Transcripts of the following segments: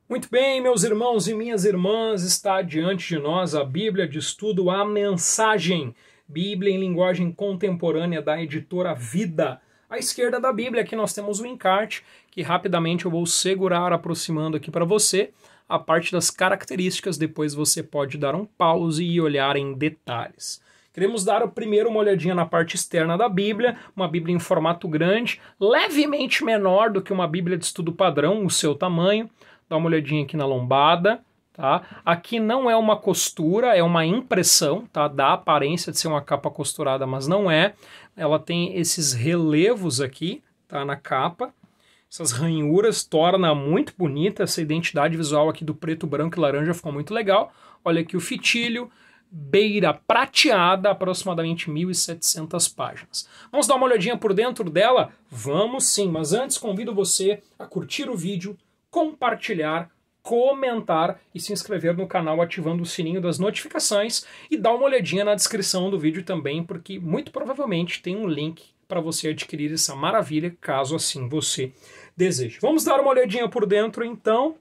Muito bem, meus irmãos e minhas irmãs, está diante de nós a Bíblia de Estudo, a Mensagem, Bíblia em linguagem contemporânea da editora Vida. À esquerda da Bíblia aqui nós temos o encarte, que rapidamente eu vou segurar aproximando aqui para você. A parte das características, depois você pode dar um pause e olhar em detalhes. Queremos dar primeiro uma olhadinha na parte externa da Bíblia, uma Bíblia em formato grande, levemente menor do que uma Bíblia de estudo padrão, o seu tamanho. Dá uma olhadinha aqui na lombada, tá? Aqui não é uma costura, é uma impressão, tá? Dá a aparência de ser uma capa costurada, mas não é. Ela tem esses relevos aqui, tá? Na capa. Essas ranhuras torna muito bonita, essa identidade visual aqui do preto, branco e laranja ficou muito legal. Olha aqui o fitilho, beira prateada, aproximadamente 1.700 páginas. Vamos dar uma olhadinha por dentro dela? Vamos sim, mas antes convido você a curtir o vídeo, compartilhar, comentar e se inscrever no canal ativando o sininho das notificações e dar uma olhadinha na descrição do vídeo também, porque muito provavelmente tem um link para você adquirir essa maravilha, caso assim você deseje. Vamos dar uma olhadinha por dentro então?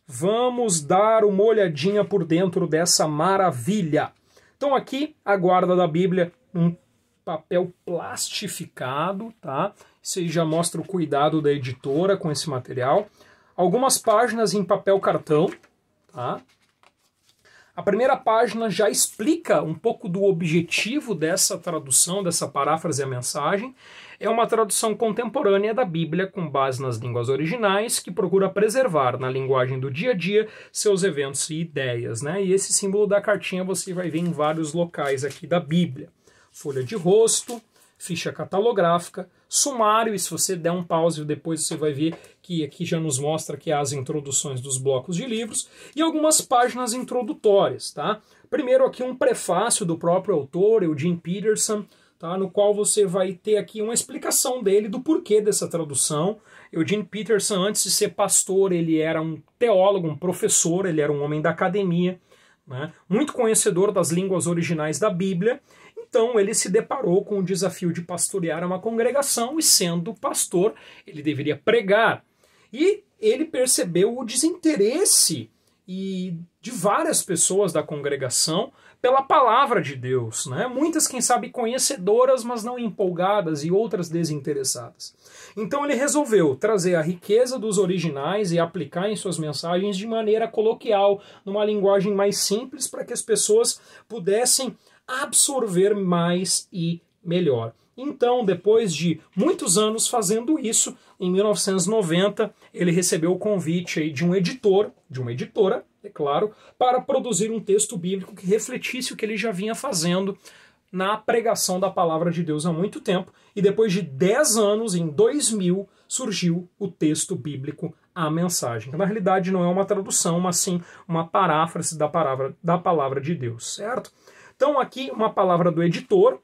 Vamos dar uma olhadinha por dentro dessa maravilha. Então aqui a guarda da Bíblia, um papel plastificado, tá? Isso aí já mostra o cuidado da editora com esse material. Algumas páginas em papel cartão, tá? A primeira página já explica um pouco do objetivo dessa tradução, dessa paráfrase à mensagem. É uma tradução contemporânea da Bíblia com base nas línguas originais que procura preservar na linguagem do dia a dia seus eventos e ideias, né? E esse símbolo da cartinha você vai ver em vários locais aqui da Bíblia. Folha de rosto, ficha catalográfica, sumário, e se você der um pause depois você vai ver que aqui já nos mostra que há as introduções dos blocos de livros e algumas páginas introdutórias, tá? Primeiro aqui um prefácio do próprio autor, Eugene Peterson, tá? No qual você vai ter aqui uma explicação dele do porquê dessa tradução. Eugene Peterson, antes de ser pastor, ele era um teólogo, um professor, ele era um homem da academia, né? Muito conhecedor das línguas originais da Bíblia. Então ele se deparou com o desafio de pastorear uma congregação e, sendo pastor, ele deveria pregar. E ele percebeu o desinteresse de várias pessoas da congregação pela palavra de Deus, né? Muitas, quem sabe, conhecedoras, mas não empolgadas, e outras desinteressadas. Então ele resolveu trazer a riqueza dos originais e aplicar em suas mensagens de maneira coloquial, numa linguagem mais simples, para que as pessoas pudessem absorver mais e melhor. Então, depois de muitos anos fazendo isso, em 1990, ele recebeu o convite aí de um editor, de uma editora, é claro, para produzir um texto bíblico que refletisse o que ele já vinha fazendo na pregação da palavra de Deus há muito tempo. E depois de 10 anos, em 2000, surgiu o texto bíblico, a mensagem. Na realidade, não é uma tradução, mas sim uma paráfrase da palavra de Deus, certo? Então aqui uma palavra do editor,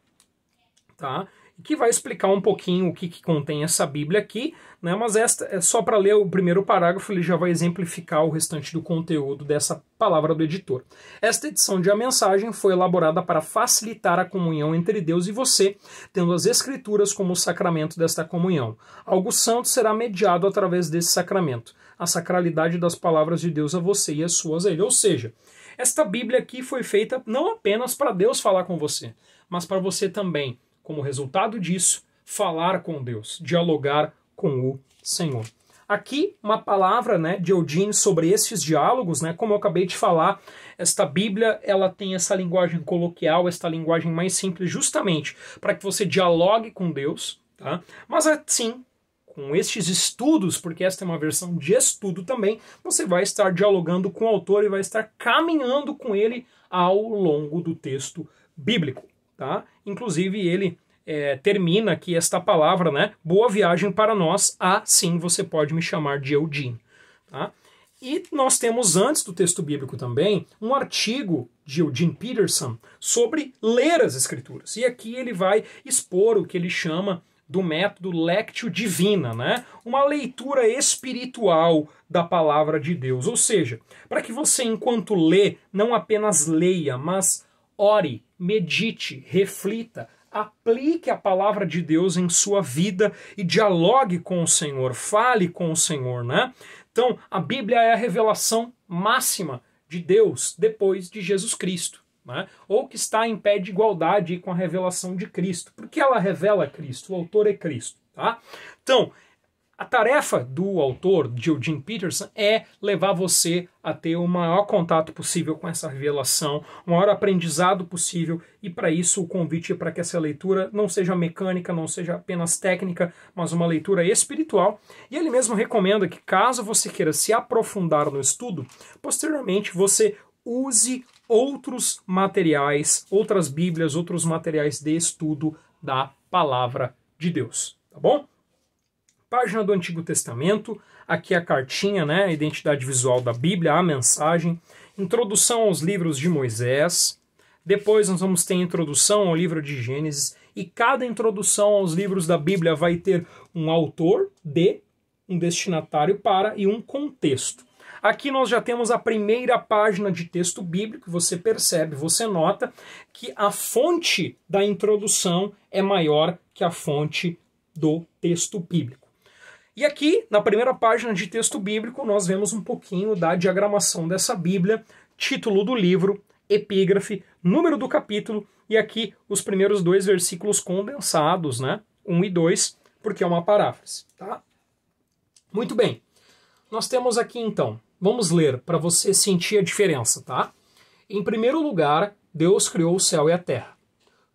tá? Que vai explicar um pouquinho o que contém essa Bíblia aqui, né? Mas esta é só para ler o primeiro parágrafo, ele já vai exemplificar o restante do conteúdo dessa palavra do editor. Esta edição de A Mensagem foi elaborada para facilitar a comunhão entre Deus e você, tendo as Escrituras como o sacramento desta comunhão. Algo santo será mediado através desse sacramento, a sacralidade das palavras de Deus a você e as suas a ele. Ou seja, esta Bíblia aqui foi feita não apenas para Deus falar com você, mas para você também, como resultado disso, falar com Deus, dialogar com o Senhor. Aqui uma palavra, né, de Eugene sobre esses diálogos, né, como eu acabei de falar, esta Bíblia ela tem essa linguagem coloquial, esta linguagem mais simples, justamente para que você dialogue com Deus, tá? Mas assim, com estes estudos, porque esta é uma versão de estudo também, você vai estar dialogando com o autor e vai estar caminhando com ele ao longo do texto bíblico, tá? Inclusive ele termina aqui esta palavra, né? Boa viagem para nós, assim você pode me chamar de Eugene, tá? E nós temos, antes do texto bíblico também, um artigo de Eugene Peterson sobre ler as Escrituras. E aqui ele vai expor o que ele chama do método Lectio Divina, né? Uma leitura espiritual da palavra de Deus. Ou seja, para que você, enquanto lê, não apenas leia, mas ore, medite, reflita, aplique a palavra de Deus em sua vida e dialogue com o Senhor, fale com o Senhor, né? Então, a Bíblia é a revelação máxima de Deus depois de Jesus Cristo, né? Ou que está em pé de igualdade com a revelação de Cristo, porque ela revela Cristo, o autor é Cristo, tá? Então, a tarefa do autor, de Eugene Peterson, é levar você a ter o maior contato possível com essa revelação, o maior aprendizado possível, e para isso o convite é para que essa leitura não seja mecânica, não seja apenas técnica, mas uma leitura espiritual. E ele mesmo recomenda que, caso você queira se aprofundar no estudo, posteriormente você use outros materiais, outras bíblias, outros materiais de estudo da palavra de Deus, tá bom? Página do Antigo Testamento, aqui a cartinha, né, a identidade visual da Bíblia, a mensagem, introdução aos livros de Moisés, depois nós vamos ter introdução ao livro de Gênesis, e cada introdução aos livros da Bíblia vai ter um autor, um destinatário para e um contexto. Aqui nós já temos a primeira página de texto bíblico, você percebe, você nota que a fonte da introdução é maior que a fonte do texto bíblico. E aqui, na primeira página de texto bíblico, nós vemos um pouquinho da diagramação dessa Bíblia, título do livro, epígrafe, número do capítulo, e aqui os primeiros 2 versículos condensados, né? 1 e 2, porque é uma paráfrase, tá? Muito bem. Nós temos aqui, então, vamos ler para você sentir a diferença, tá? Em primeiro lugar, Deus criou o céu e a terra.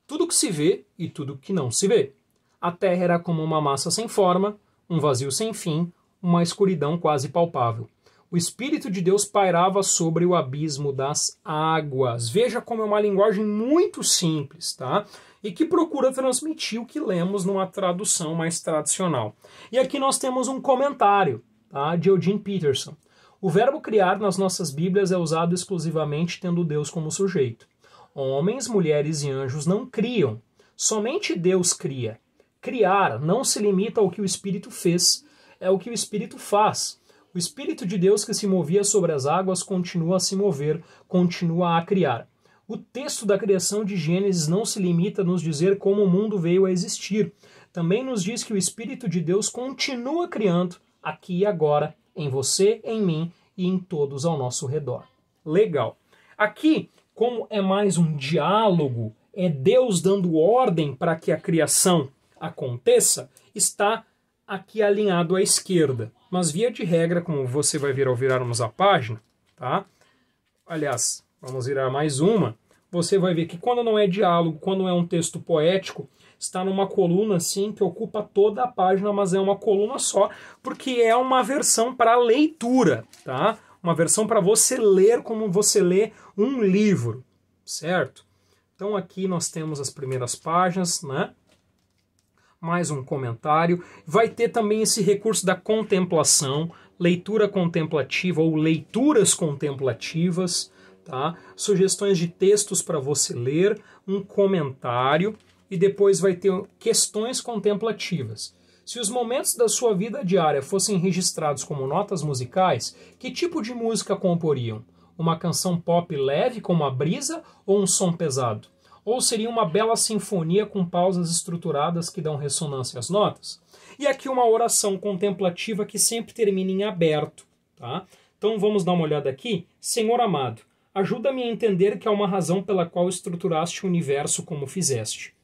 Tudo que se vê e tudo que não se vê. A terra era como uma massa sem forma, um vazio sem fim, uma escuridão quase palpável. O Espírito de Deus pairava sobre o abismo das águas. Veja como é uma linguagem muito simples, tá? E que procura transmitir o que lemos numa tradução mais tradicional. E aqui nós temos um comentário, tá, de Eugene Peterson. O verbo criar nas nossas Bíblias é usado exclusivamente tendo Deus como sujeito. Homens, mulheres e anjos não criam. Somente Deus cria. Criar não se limita ao que o Espírito fez, é o que o Espírito faz. O Espírito de Deus que se movia sobre as águas continua a se mover, continua a criar. O texto da criação de Gênesis não se limita a nos dizer como o mundo veio a existir. Também nos diz que o Espírito de Deus continua criando, aqui e agora, em você, em mim e em todos ao nosso redor. Legal. Aqui, como é mais um diálogo, é Deus dando ordem para que a criação aconteça, está aqui alinhado à esquerda. Mas via de regra, como você vai ver ao virarmos a página, tá? Aliás, vamos virar mais uma. Você vai ver que quando não é diálogo, quando é um texto poético, está numa coluna assim que ocupa toda a página, mas é uma coluna só, porque é uma versão para leitura, tá? Uma versão para você ler como você lê um livro, certo? Então aqui nós temos as primeiras páginas, né? Mais um comentário. Vai ter também esse recurso da contemplação, leitura contemplativa ou leituras contemplativas, tá? Sugestões de textos para você ler, um comentário e depois vai ter questões contemplativas. Se os momentos da sua vida diária fossem registrados como notas musicais, que tipo de música comporiam? Uma canção pop leve como a brisa ou um som pesado? Ou seria uma bela sinfonia com pausas estruturadas que dão ressonância às notas? E aqui uma oração contemplativa que sempre termina em aberto, tá? Então vamos dar uma olhada aqui. Senhor amado, ajuda-me a entender que há uma razão pela qual estruturaste o universo como fizeste.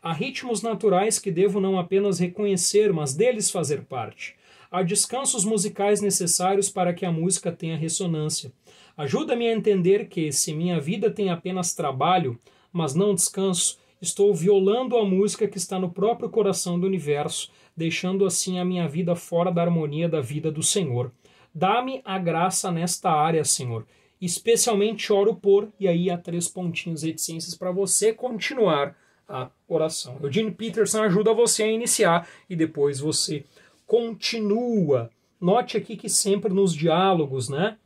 Há ritmos naturais que devo não apenas reconhecer, mas deles fazer parte. Há descansos musicais necessários para que a música tenha ressonância. Ajuda-me a entender que, se minha vida tem apenas trabalho, mas não descanso, estou violando a música que está no próprio coração do universo, deixando assim a minha vida fora da harmonia da vida do Senhor. Dá-me a graça nesta área, Senhor. Especialmente oro por, e aí há 3 pontinhos reticências para você continuar a oração. Eugene Peterson ajuda você a iniciar e depois você continua. Note aqui que sempre nos diálogos, né?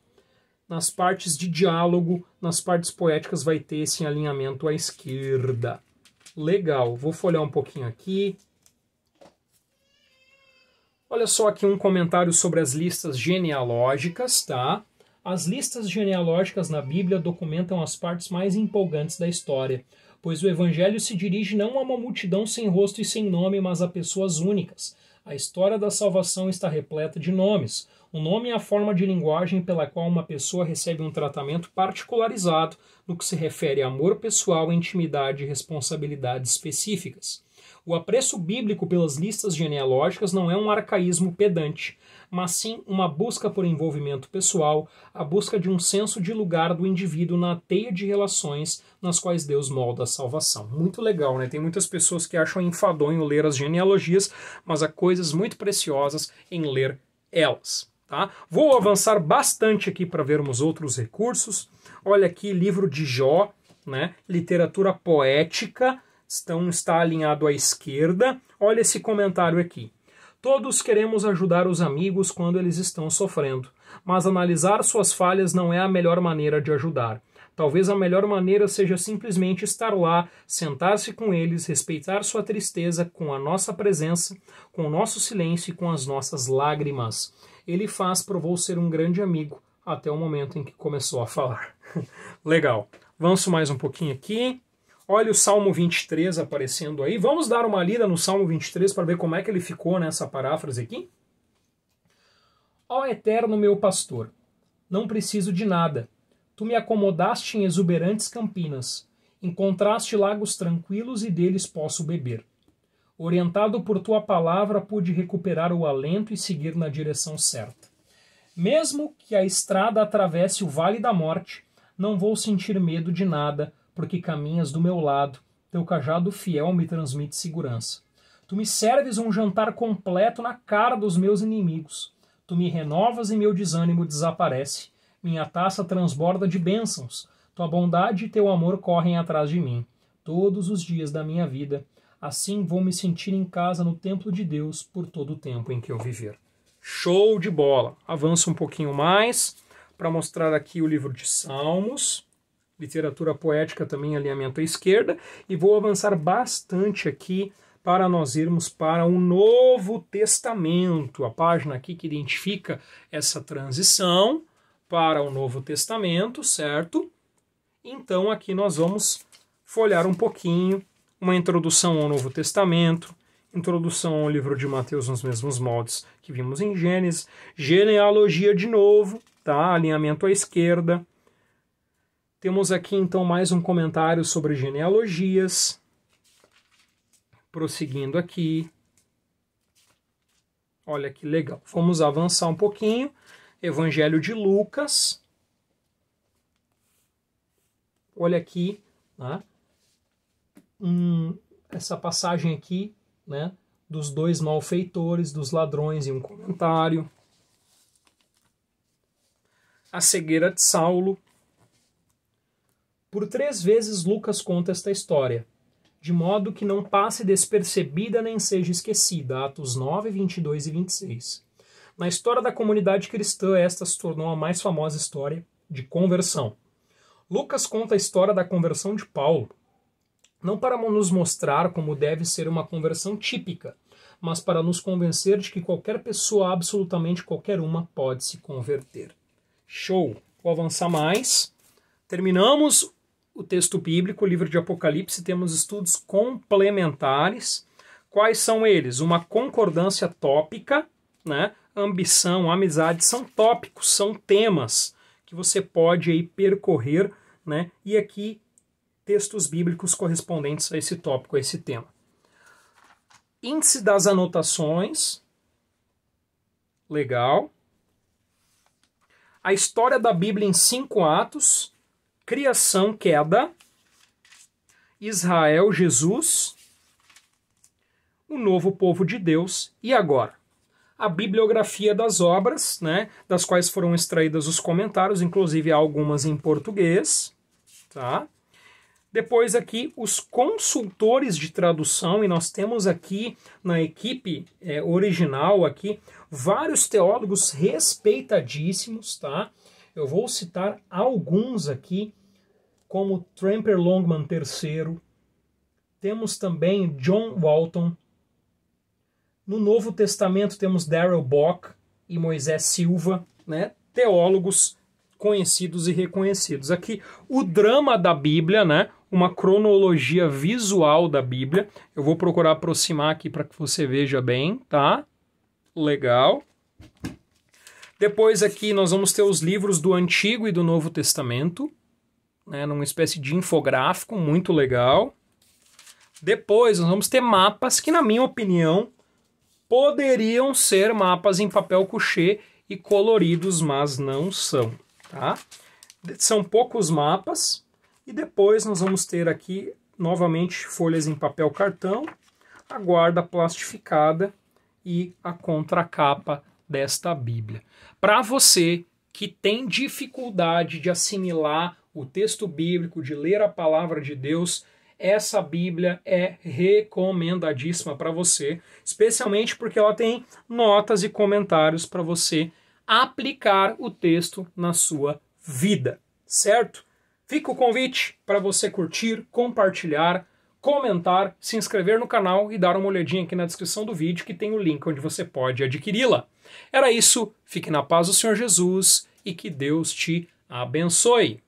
Nas partes de diálogo, nas partes poéticas vai ter esse alinhamento à esquerda. Legal, vou folhear um pouquinho aqui. Olha só aqui um comentário sobre as listas genealógicas, tá? As listas genealógicas na Bíblia documentam as partes mais empolgantes da história. pois o Evangelho se dirige não a uma multidão sem rosto e sem nome, mas a pessoas únicas. A história da salvação está repleta de nomes. O nome é a forma de linguagem pela qual uma pessoa recebe um tratamento particularizado no que se refere a amor pessoal, intimidade e responsabilidades específicas. O apreço bíblico pelas listas genealógicas não é um arcaísmo pedante, mas sim uma busca por envolvimento pessoal, a busca de um senso de lugar do indivíduo na teia de relações nas quais Deus molda a salvação. Muito legal, né? Tem muitas pessoas que acham enfadonho ler as genealogias, mas há coisas muito preciosas em ler elas. Tá? Vou avançar bastante aqui para vermos outros recursos. Olha aqui, livro de Jó, né? Literatura poética, está alinhado à esquerda. Olha esse comentário aqui. Todos queremos ajudar os amigos quando eles estão sofrendo, mas analisar suas falhas não é a melhor maneira de ajudar. Talvez a melhor maneira seja simplesmente estar lá, sentar-se com eles, respeitar sua tristeza com a nossa presença, com o nosso silêncio e com as nossas lágrimas. Elifaz provou ser um grande amigo até o momento em que começou a falar. Legal. Avanço mais um pouquinho aqui. Olha o Salmo 23 aparecendo aí. Vamos dar uma lida no Salmo 23 para ver como é que ele ficou nessa paráfrase aqui? Ó eterno meu pastor, não preciso de nada. Tu me acomodaste em exuberantes campinas. Encontraste lagos tranquilos e deles posso beber. Orientado por tua palavra, pude recuperar o alento e seguir na direção certa. Mesmo que a estrada atravesse o vale da morte, não vou sentir medo de nada, porque caminhas do meu lado, teu cajado fiel me transmite segurança. Tu me serves um jantar completo na cara dos meus inimigos. Tu me renovas e meu desânimo desaparece. Minha taça transborda de bênçãos. Tua bondade e teu amor correm atrás de mim, todos os dias da minha vida. Assim vou me sentir em casa no templo de Deus por todo o tempo em que eu viver. Show de bola! Avança um pouquinho mais para mostrar aqui o livro de Salmos. Literatura poética também, alinhamento à esquerda, e vou avançar bastante aqui para nós irmos para o Novo Testamento, a página aqui que identifica essa transição para o Novo Testamento, certo? Então aqui nós vamos folhear um pouquinho, uma introdução ao Novo Testamento, introdução ao livro de Mateus nos mesmos moldes que vimos em Gênesis, genealogia de novo, tá? Alinhamento à esquerda. Temos aqui, então, mais um comentário sobre genealogias. Prosseguindo aqui. Olha que legal. Vamos avançar um pouquinho. Evangelho de Lucas. Olha aqui, né? Essa passagem aqui, né? Dos dois malfeitores, dos ladrões, e um comentário. A cegueira de Saulo. Por 3 vezes Lucas conta esta história, de modo que não passe despercebida nem seja esquecida. Atos 9, 22 e 26. Na história da comunidade cristã, esta se tornou a mais famosa história de conversão. Lucas conta a história da conversão de Paulo, não para nos mostrar como deve ser uma conversão típica, mas para nos convencer de que qualquer pessoa, absolutamente qualquer uma, pode se converter. Show! Vou avançar mais. Terminamos o texto bíblico, o livro de Apocalipse, temos estudos complementares. Quais são eles? Uma concordância tópica, né? Ambição, amizade, são tópicos, são temas que você pode aí percorrer, né? E aqui, textos bíblicos correspondentes a esse tópico, a esse tema. Índice das anotações. Legal. A história da Bíblia em 5 atos. Criação, queda, Israel, Jesus, o novo povo de Deus e agora a bibliografia das obras, né, das quais foram extraídos os comentários, inclusive algumas em português, tá? Depois aqui os consultores de tradução, e nós temos aqui na equipe original aqui vários teólogos respeitadíssimos, tá? Eu vou citar alguns aqui, como Tramper Longman III. Temos também John Walton. No Novo Testamento temos Darrell Bock e Moisés Silva, né? Teólogos conhecidos e reconhecidos. Aqui o drama da Bíblia, né? uma cronologia visual da Bíblia. Eu vou procurar aproximar aqui para que você veja bem, tá? Legal. Depois aqui nós vamos ter os livros do Antigo e do Novo Testamento, né, numa espécie de infográfico muito legal. Depois nós vamos ter mapas que, na minha opinião, poderiam ser mapas em papel couché e coloridos, mas não são, tá? São poucos mapas. E depois nós vamos ter aqui, novamente, folhas em papel cartão, a guarda plastificada e a contracapa desta Bíblia. Para você que tem dificuldade de assimilar o texto bíblico, de ler a palavra de Deus, essa Bíblia é recomendadíssima para você, especialmente porque ela tem notas e comentários para você aplicar o texto na sua vida, certo? Fica o convite para você curtir, compartilhar, comentar, se inscrever no canal e dar uma olhadinha aqui na descrição do vídeo que tem o link onde você pode adquiri-la. Era isso, fique na paz do Senhor Jesus e que Deus te abençoe.